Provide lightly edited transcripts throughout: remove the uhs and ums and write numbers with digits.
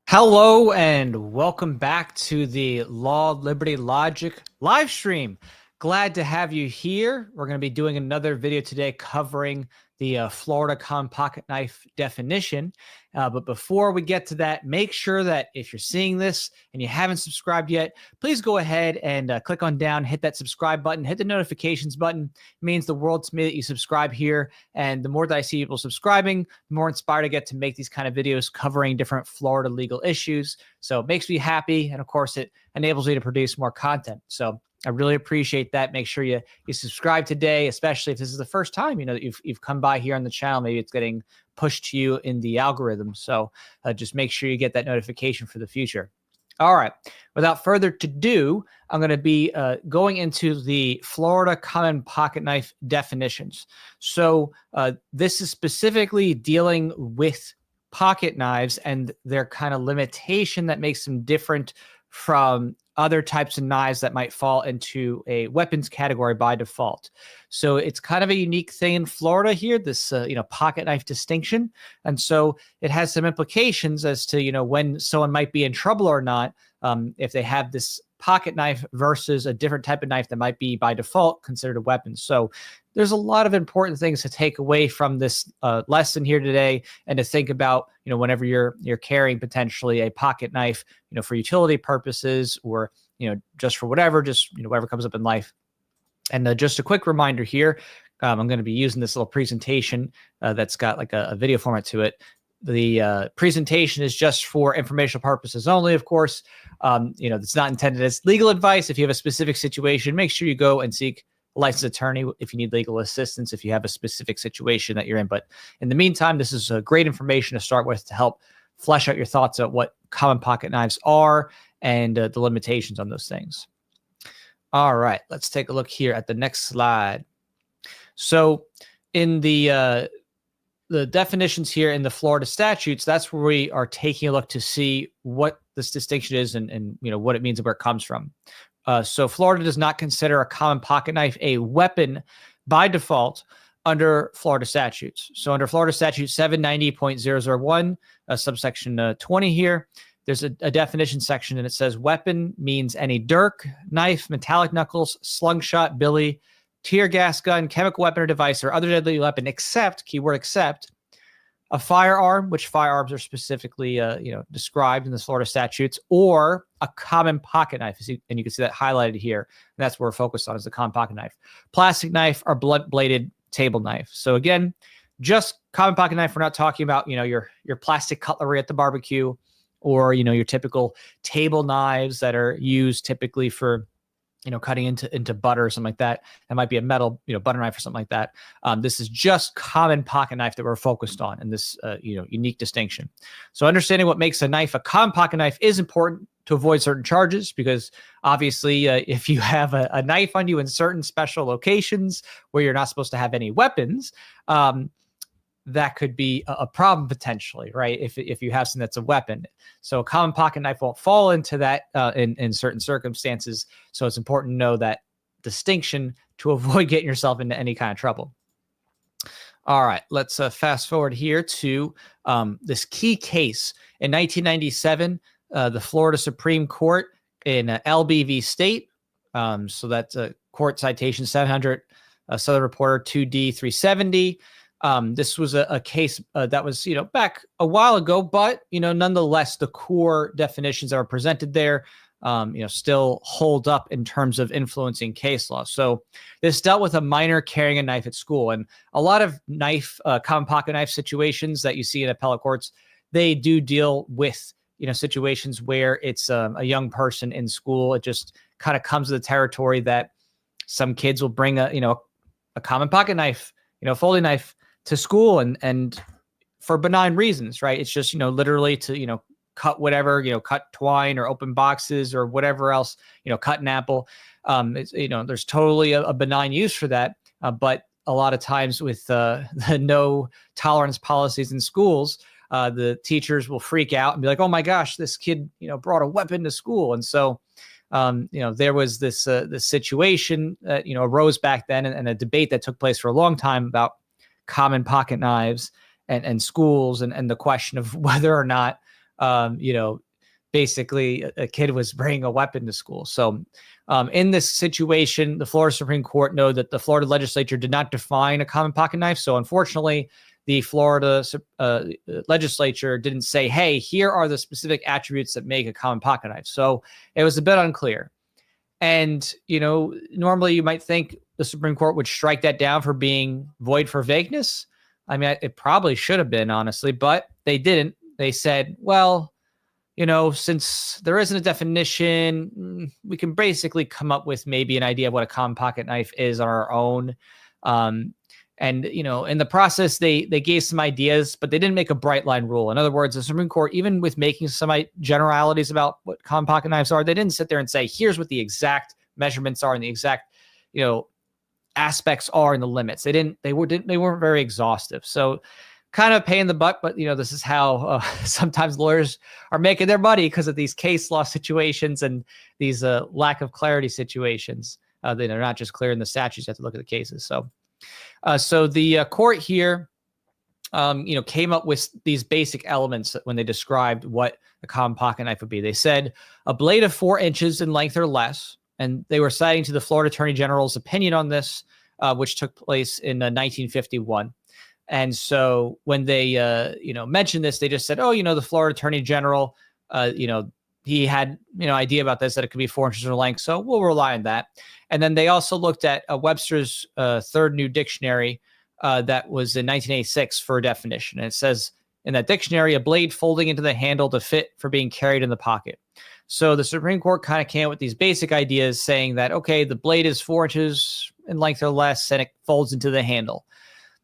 Hello and welcome back to the Law, Liberty, Logic live stream. Glad to have you here. We're going to be doing another video today covering the Florida common pocket knife definition. But before we get to that, make sure that if you're seeing this and you haven't subscribed yet, please go ahead and click on down, hit that subscribe button, hit the notifications button. It means the world to me that you subscribe here. And the more that I see people subscribing, the more inspired I get to make these kind of videos covering different Florida legal issues. So it makes me happy. And of course, it enables me to produce more content. So I really appreciate that. Make sure you subscribe today, especially if this is the first time that you've come by here on the channel. Maybe it's getting pushed to you in the algorithm. So just make sure you get that notification for the future. All right. Without further ado, I'm going to be going into the Florida common pocket knife definitions. So this is specifically dealing with pocket knives and their kind of limitation that makes them different from other types of knives that might fall into a weapons category by default. So it's kind of a unique thing in Florida here, this pocket knife distinction. And so it has some implications as to when someone might be in trouble or not if they have this pocket knife versus a different type of knife that might be by default considered a weapon. So there's a lot of important things to take away from this lesson here today, and to think about, whenever you're carrying potentially a pocket knife, for utility purposes, or, just for whatever comes up in life. And just a quick reminder here, I'm going to be using this little presentation that's got like a video format to it. The presentation is just for informational purposes only, of course. It's not intended as legal advice. If you have a specific situation, make sure you go and seek a licensed attorney if you need legal assistance, if you have a specific situation that you're in. But in the meantime, this is great information to start with to help flesh out your thoughts on what common pocket knives are and the limitations on those things. All right, let's take a look here at the next slide. So in the definitions here in the Florida statutes, that's where we are taking a look to see what this distinction is and what it means and where it comes from. So Florida does not consider a common pocket knife a weapon by default under Florida statutes. So under Florida statute 790.001, subsection 20 here, there's a definition section, and it says weapon means any dirk, knife, metallic knuckles, slingshot, billy, tear gas gun, chemical weapon or device, or other deadly weapon, except, keyword except, a firearm, which firearms are specifically described in the Florida statutes, or a common pocket knife. And you can see that highlighted here. And that's where we're focused on, is the common pocket knife. Plastic knife or blunt-bladed table knife. So again, just common pocket knife. We're not talking about your plastic cutlery at the barbecue, or your typical table knives that are used typically for cutting into butter or something like that. That might be a metal, butter knife or something like that. This is just common pocket knife that we're focused on in this, unique distinction. So understanding what makes a knife a common pocket knife is important to avoid certain charges, because obviously if you have a knife on you in certain special locations where you're not supposed to have any weapons, that could be a problem potentially, right? If you have something that's a weapon. So a common pocket knife won't fall into that in certain circumstances. So it's important to know that distinction to avoid getting yourself into any kind of trouble. All right, let's fast forward here to this key case. In 1997, the Florida Supreme Court in LBV State, so that's court citation 700, Southern Reporter 2D 370. This was a case that was, back a while ago, but, nonetheless, the core definitions that were presented there, still hold up in terms of influencing case law. So this dealt with a minor carrying a knife at school, and a lot of common pocket knife situations that you see in appellate courts, they do deal with, situations where it's a young person in school. It just kind of comes to the territory that some kids will bring a common pocket knife, folding knife to school, and for benign reasons, right? It's just, literally to, cut whatever, cut twine or open boxes or whatever else, cut an apple. There's totally a benign use for that. But a lot of times with the no tolerance policies in schools, the teachers will freak out and be like, oh my gosh, this kid, brought a weapon to school. And so, there was this situation that, arose back then, and a debate that took place for a long time about common pocket knives and schools, and the question of whether or not you know, basically a kid was bringing a weapon to school. So in this situation, the Florida Supreme Court noted that the Florida legislature did not define a common pocket knife. So unfortunately, the Florida legislature didn't say, hey, here are the specific attributes that make a common pocket knife. So it was a bit unclear. And, you know, normally you might think the Supreme Court would strike that down for being void for vagueness. I mean, it probably should have been, honestly, but they didn't. They said, well, you know, since there isn't a definition, we can basically come up with maybe an idea of what a common pocket knife is on our own. And, you know, in the process, they gave some ideas, but they didn't make a bright line rule. In other words, the Supreme Court, even with making some generalities about what common pocket knives are, they didn't sit there and say, here's what the exact measurements are and the exact, you know, aspects are and the limits. They weren't very exhaustive. So kind of a pain in the butt, but, you know, this is how sometimes lawyers are making their money because of these case law situations and these lack of clarity situations. They're not just clear in the statutes. You have to look at the cases. So the court here, you know, came up with these basic elements when they described what a common pocket knife would be. They said a blade of 4 inches in length or less, and they were citing to the Florida Attorney General's opinion on this, which took place in 1951. And so when they, you know, mentioned this, they just said, oh, you know, the Florida Attorney General, you know, he had, you know, idea about this, that it could be 4 inches in length. So we'll rely on that. And then they also looked at Webster's third new dictionary that was in 1986 for a definition. And it says in that dictionary, a blade folding into the handle to fit for being carried in the pocket. So the Supreme Court kind of came up with these basic ideas saying that, okay, the blade is 4 inches in length or less, and it folds into the handle.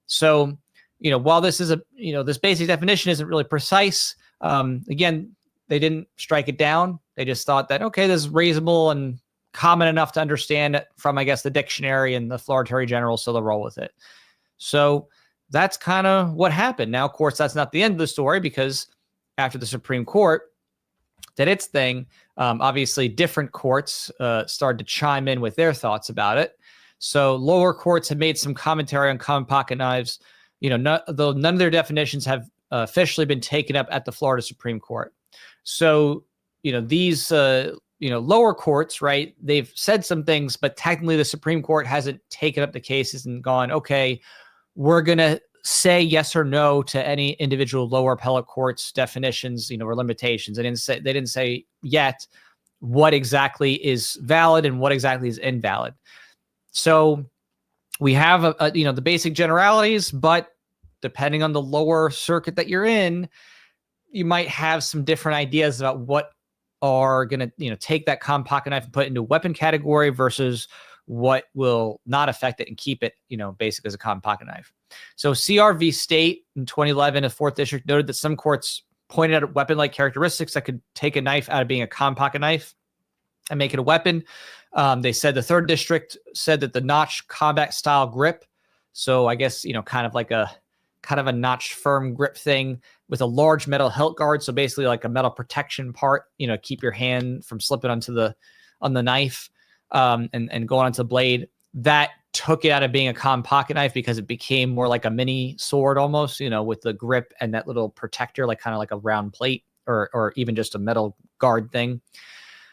So, you know, while this is a, you know, this basic definition isn't really precise, again, they didn't strike it down. They just thought that, okay, this is reasonable and common enough to understand it from, I guess, the dictionary and the Florida Attorney General, so they'll roll with it. So that's kind of what happened. Now, of course, that's not the end of the story, because after the Supreme Court did its thing, obviously different courts started to chime in with their thoughts about it. So lower courts have made some commentary on common pocket knives, you know, though none of their definitions have officially been taken up at the Florida Supreme Court. So, you know, these, you know, lower courts, right, they've said some things, but technically the Supreme Court hasn't taken up the cases and gone, okay, we're going to say yes or no to any individual lower appellate court's definitions, you know, or limitations. They didn't say yet what exactly is valid and what exactly is invalid. So we have you know, the basic generalities, but depending on the lower circuit that you're in, you might have some different ideas about what are going to, you know, take that common pocket knife and put it into a weapon category versus what will not affect it and keep it, you know, basically as a common pocket knife. So CRV State in 2011, a 4th district noted that some courts pointed out weapon-like characteristics that could take a knife out of being a common pocket knife and make it a weapon. They said the 3rd district said that the notch combat style grip, so I guess, you know, kind of a notch firm grip thing with a large metal hilt guard. So basically like a metal protection part, you know, keep your hand from slipping on the knife and going onto the blade. That took it out of being a common pocket knife because it became more like a mini sword almost, you know, with the grip and that little protector, like kind of like a round plate or even just a metal guard thing.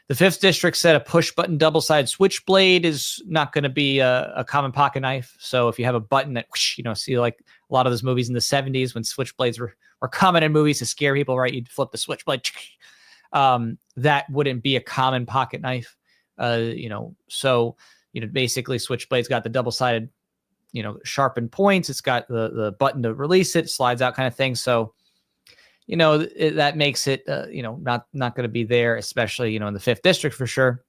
The 5th district said a push button double-sided switchblade is not going to be a common pocket knife. So if you have a button that, whoosh, you know, see like a lot of those movies in the 70s when switchblades were common in movies to scare people, right? You'd flip the switchblade. That wouldn't be a common pocket knife. You know, so, you know, basically switchblade's got the double-sided, you know, sharpened points. It's got the button to release it, slides out kind of thing. So, you know, that makes it, you know, not going to be there, especially, you know, in the 5th district for sure.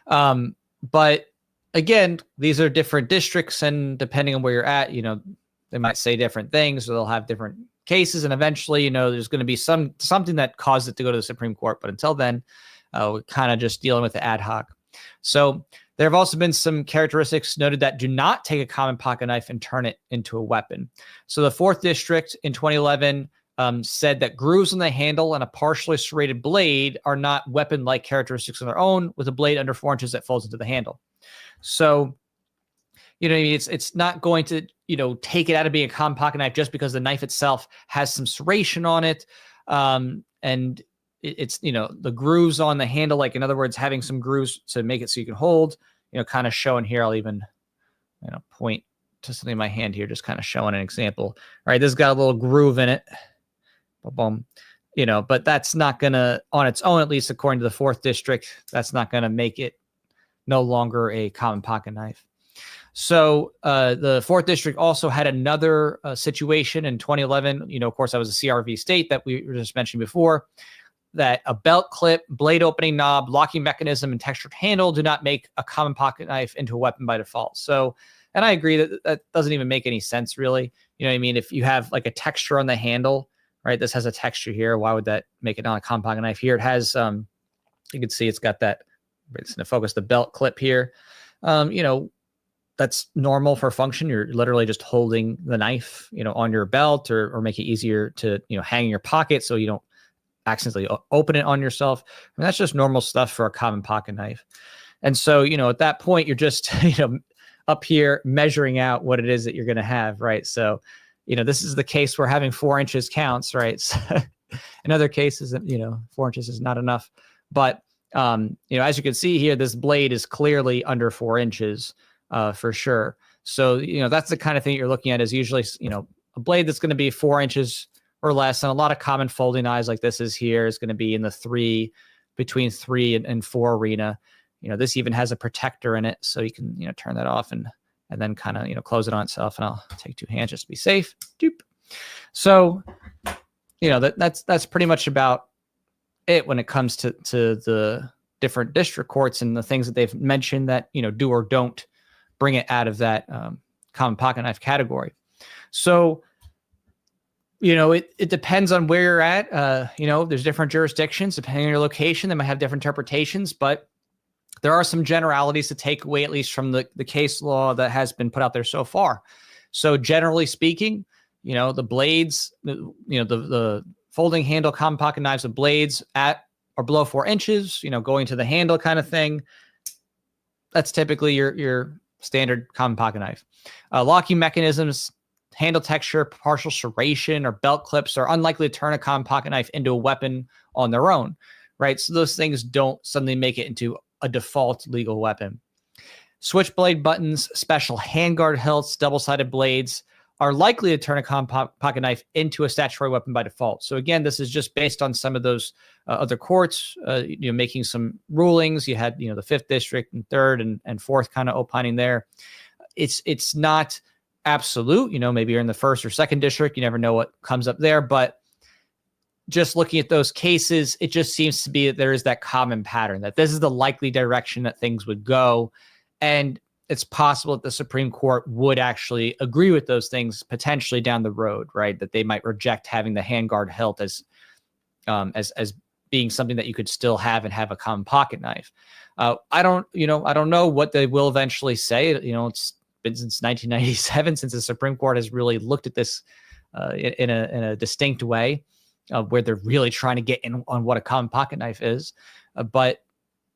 But again, these are different districts, and depending on where you're at, you know, they might say different things, or they'll have different cases. And eventually, you know, there's going to be something that caused it to go to the Supreme Court. But until then, we're kind of just dealing with the ad hoc. So there have also been some characteristics noted that do not take a common pocket knife and turn it into a weapon. So the 4th district in 2011 said that grooves on the handle and a partially serrated blade are not weapon-like characteristics on their own, with a blade under 4 inches that folds into the handle. So, you know, it's not going to, you know, take it out of being a common pocket knife just because the knife itself has some serration on it. and it's, the grooves on the handle, like in other words, having some grooves to make it so you can hold, kind of showing here. I'll even, point to something in my hand here, just kind of showing an example. All right, this has got a little groove in it. Boom. But that's not going to, on its own, at least according to the 4th district, that's not going to make it no longer a common pocket knife. So the 4th district also had another situation in 2011. Of course, that was a CRV state that we were just mentioning before, that a belt clip, blade opening knob, locking mechanism, and textured handle do not make a common pocket knife into a weapon by default. So, and I agree that that doesn't even make any sense, really. You know what I mean? If you have like a texture on the handle, right? This has a texture here. Why would that make it not a common pocket knife? Here it has, you can see it's got that, it's going to focus the belt clip here. That's normal for function. You're literally just holding the knife, on your belt, or make it easier to, hang in your pocket so you don't accidentally open it on yourself. I mean, that's just normal stuff for a common pocket knife. And so, at that point, you're just, up here measuring out what it is that you're going to have, right? So, this is the case where having 4 inches counts, right? So in other cases, 4 inches is not enough. But, as you can see here, this blade is clearly under 4 inches. For sure. So, that's the kind of thing you're looking at, is usually, a blade that's going to be 4 inches or less. And a lot of common folding knives like this is going to be in the between 3 and 4 arena. This even has a protector in it, so you can, turn that off and then kind of, close it on itself. And I'll take 2 hands just to be safe. Doop. So, that's pretty much about it when it comes to the different district courts and the things that they've mentioned that, do or don't bring it out of that common pocket knife category. So, it depends on where you're at. There's different jurisdictions. Depending on your location, they might have different interpretations, but there are some generalities to take away, at least from the case law that has been put out there so far. So generally speaking, the blades, the folding handle common pocket knives with blades at or below 4 inches, going to the handle kind of thing, that's typically your standard common pocket knife. Locking mechanisms, handle texture, partial serration, or belt clips are unlikely to turn a common pocket knife into a weapon on their own, right? So those things don't suddenly make it into a default legal weapon. Switchblade buttons, special handguard hilts, double-sided blades are likely to turn a common pocket knife into a statutory weapon by default. So again, this is just based on some of those other courts, making some rulings. You had, the 5th district and 3rd and 4th kind of opining there. It's not absolute. Maybe you're in the 1st or 2nd district. You never know what comes up there. But just looking at those cases, it just seems to be that there is that common pattern, that this is the likely direction that things would go. And it's possible that the Supreme Court would actually agree with those things potentially down the road, right? That they might reject having the handguard hilt as being something that you could still have and have a common pocket knife. I don't know what they will eventually say. It's been since 1997 since the Supreme Court has really looked at this in a distinct way, where they're really trying to get in on what a common pocket knife is. But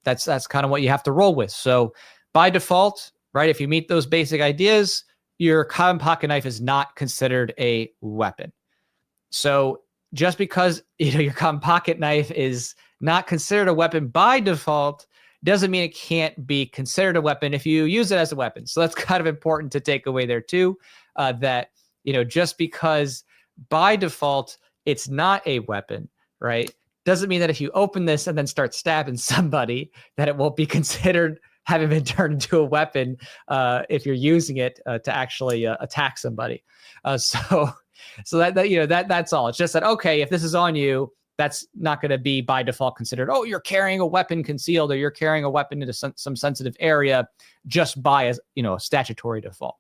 that's kind of what you have to roll with. So by default, right, if you meet those basic ideas, your common pocket knife is not considered a weapon. So just because your common pocket knife is not considered a weapon by default doesn't mean it can't be considered a weapon if you use it as a weapon. So that's kind of important to take away there too, that just because by default it's not a weapon, right, doesn't mean that if you open this and then start stabbing somebody that it won't be considered having been turned into a weapon if you're using it to actually attack somebody. So that's all. It's just that, okay, if this is on you, that's not going to be by default considered, oh, you're carrying a weapon concealed, or you're carrying a weapon into some sensitive area just by a statutory default.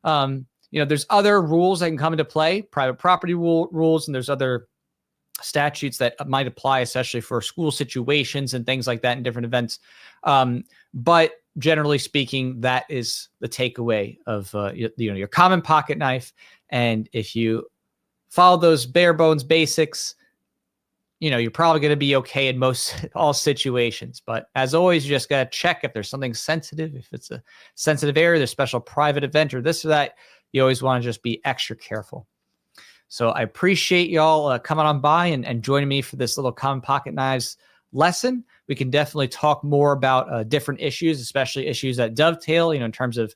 There's other rules that can come into play, private property rules, and there's other statutes that might apply, especially for school situations and things like that in different events. But generally speaking, that is the takeaway of your common pocket knife. And if you follow those bare bones basics, you're probably going to be okay in all situations. But as always, you just got to check if there's something sensitive, if it's a sensitive area, there's special private event or this or that. You always want to just be extra careful. So I appreciate y'all coming on by and joining me for this little common pocket knives lesson. We can definitely talk more about different issues, especially issues that dovetail, in terms of,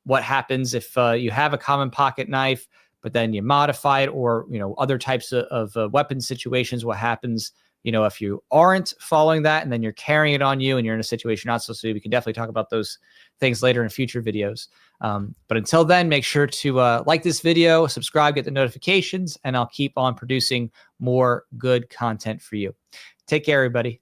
what happens if you have a common pocket knife, but then you modify it, or, other types of weapon situations. What happens, if you aren't following that and then you're carrying it on you and you're in a situation not supposed to. We can definitely talk about those things later in future videos. But until then, make sure to like this video, subscribe, get the notifications, and I'll keep on producing more good content for you. Take care, everybody.